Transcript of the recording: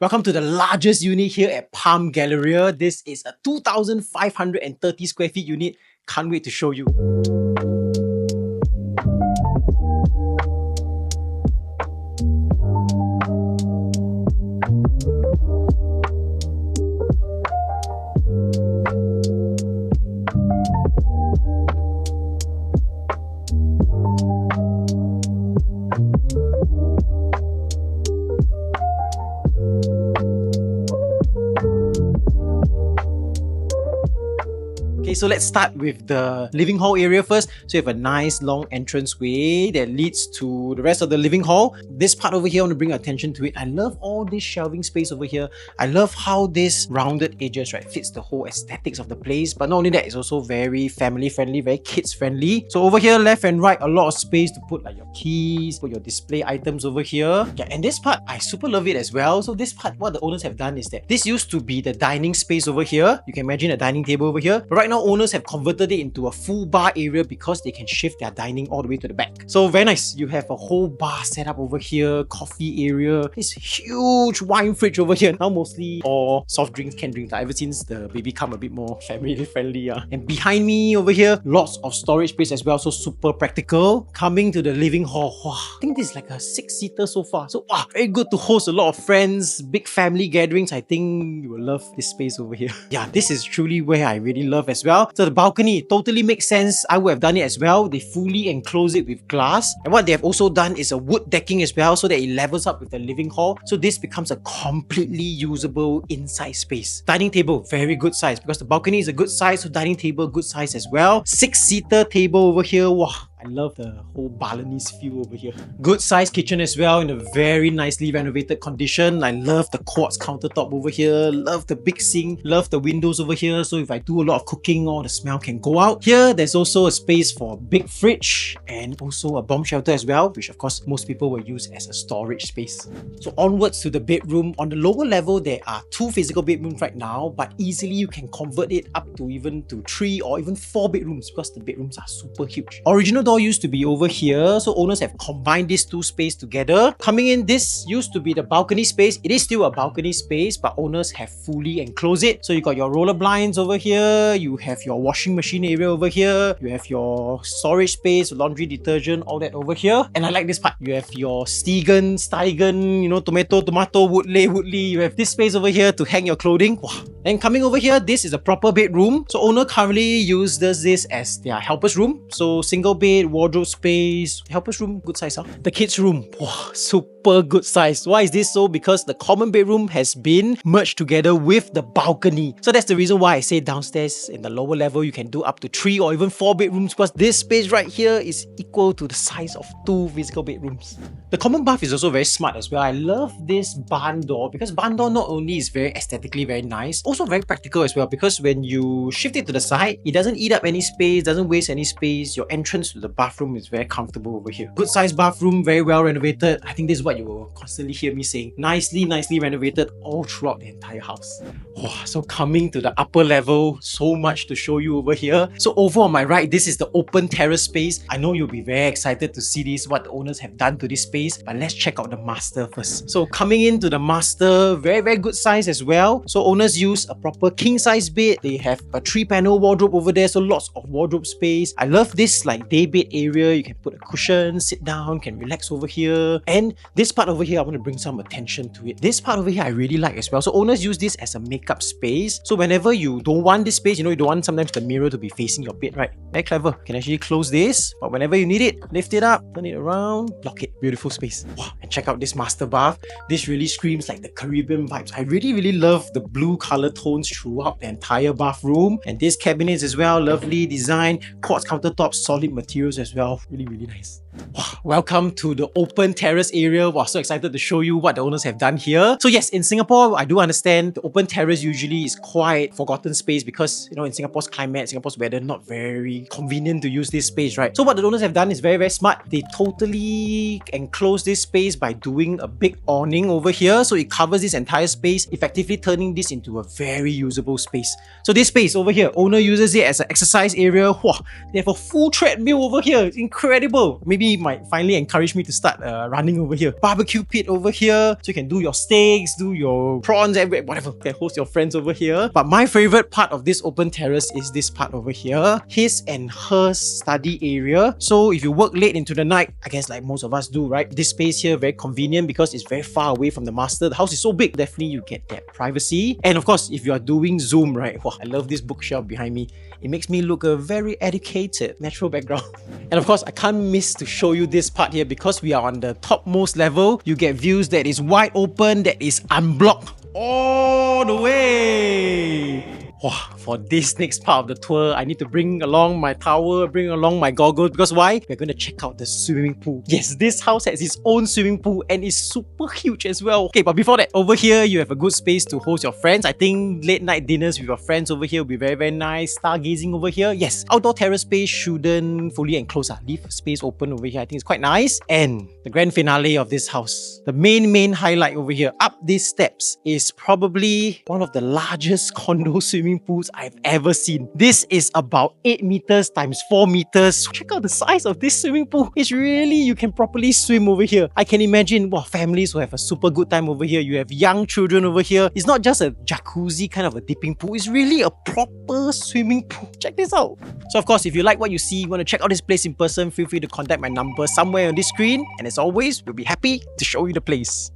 Welcome to the largest unit here at Palm Galleria. This is a 2,530 square feet unit. Can't wait to show you. Okay, so let's start with the living hall area first. So you have a nice long entranceway that leads to the rest of the living hall. This part over here, I want to bring attention to it. I love all this shelving space over here. I love how this rounded edges, right, fits the whole aesthetics of the place. But not only that, it's also very family friendly, very kids friendly. So over here, left and right, a lot of space to put like your keys, put your display items over here. Yeah, and this part, I super love it as well. So this part, what the owners have done is that this used to be the dining space over here. You can imagine a dining table over here. But right now, owners have converted it into a full bar area because they can shift their dining all the way to the back. So very nice. You have a whole bar set up over here, coffee area, this huge wine fridge over here. Now mostly all soft drinks, canned drinks, ever since the baby become a bit more family friendly. And behind me over here, lots of storage space as well, so super practical. Coming to the living hall, wow, I think this is like a 6-seater sofa. So wow, very good to host a lot of friends, big family gatherings. I think you will love this space over here. Yeah, this is truly where I really love as well. So the balcony totally makes sense. I would have done it as well. They fully enclose it with glass. And what they have also done is a wood decking as well, so that it levels up with the living hall. So this becomes a completely usable inside space. Dining table, very good size because the balcony is a good size, so dining table, good size as well. 6-seater table over here. Wow. I love the whole Balinese feel over here. Good size kitchen as well in a very nicely renovated condition. I love the quartz countertop over here. Love the big sink. Love the windows over here. So if I do a lot of cooking, all the smell can go out. Here, there's also a space for a big fridge and also a bomb shelter as well, which of course most people will use as a storage space. So onwards to the bedroom. On the lower level, there are 2 physical bedrooms right now, but easily you can convert it up to even to 3 or even 4 bedrooms because the bedrooms are super huge. Original door used to be over here, so owners have combined these 2 spaces together. Coming in, this used to be the balcony space. It is still a balcony space, but owners have fully enclosed it. So you got your roller blinds over here, you have your washing machine area over here, you have your storage space, laundry detergent, all that over here. And I like this part. You have your Steigen, you know, tomato, woodley. You have this space over here to hang your clothing. Wow. And coming over here, this is a proper bedroom. So owner currently uses this as their helper's room. So single bed, wardrobe space, helper's room, good size. The kids' room, wow, super good size. Why is this so? Because the common bedroom has been merged together with the balcony. So that's the reason why I say downstairs in the lower level you can do up to 3 or even 4 bedrooms, because this space right here is equal to the size of 2 physical bedrooms. The common bath is also very smart as well. I love this barn door because barn door not only is very aesthetically very nice, also very practical as well, because when you shift it to the side, it doesn't eat up any space, doesn't waste any space. Your entrance to the bathroom is very comfortable over here. Good size bathroom, very well renovated. I think this is what you will constantly hear me saying. Nicely renovated all throughout the entire house. Wow, so coming to the upper level, so much to show you over here. So over on my right, this is the open terrace space. I know you'll be very excited to see this, what the owners have done to this space, but let's check out the master first. So coming into the master, very good size as well. So owners use a proper king size bed. They have a 3-panel wardrobe over there, so lots of wardrobe space. I love this like day bed area. You can put a cushion, sit down, can relax over here. And this part over here, I want to bring some attention to it. This part over here I really like as well. So owners use this as a makeup space. So whenever you don't want this space, you know, you don't want sometimes the mirror to be facing your bed, right? Very clever. You can actually close this, but whenever you need it, lift it up, turn it around, lock it. Beautiful space. Wow. And check out this master bath. This really screams like the Caribbean vibes. I really love the blue color tones throughout the entire bathroom. And this cabinets as well, lovely design, quartz countertops, solid materials as well. Really nice. Wow, welcome to the open terrace area. Wow, so excited to show you what the owners have done here. So yes, in Singapore, I do understand the open terrace usually is quite forgotten space because, you know, in Singapore's climate, Singapore's weather, not very convenient to use this space, right? So what the owners have done is very smart. They totally enclose this space by doing a big awning over here. So it covers this entire space, effectively turning this into a very usable space. So this space over here, owner uses it as an exercise area. Wow, they have a full treadmill over over here. It's incredible. Maybe it might finally encourage me to start running over here. Barbecue pit over here, so you can do your steaks, do your prawns, whatever. You can host your friends over here. But my favorite part of this open terrace is this part over here, his and her study area. So if you work late into the night, I guess like most of us do, right? This space here very convenient because it's very far away from the master. The house is so big, definitely you get that privacy. And of course, if you are doing Zoom, right? Wow, I love this bookshelf behind me. It makes me look a very educated, natural background. And of course, I can't miss to show you this part here because we are on the topmost level. You get views that is wide open, that is unblocked all the way. Wow, for this next part of the tour, I need to bring along my towel, bring along my goggles, because why? We're going to check out the swimming pool. Yes, this house has its own swimming pool and is super huge as well. Okay, but before that, over here, you have a good space to host your friends. I think late night dinners with your friends over here will be very, very nice. Stargazing over here. Yes, outdoor terrace space shouldn't fully enclose. Leave space open over here. I think it's quite nice. And the grand finale of this house, the main highlight over here, up these steps, is probably one of the largest condo swimming pools I've ever seen. This is about 8 meters times 4 meters. Check out the size of this swimming pool. It's really, you can properly swim over here. I can imagine, wow, families will have a super good time over here. You have young children over here. It's not just a jacuzzi kind of a dipping pool. It's really a proper swimming pool. Check this out. So of course, if you like what you see, you want to check out this place in person, feel free to contact my number somewhere on this screen. And as always, we'll be happy to show you the place.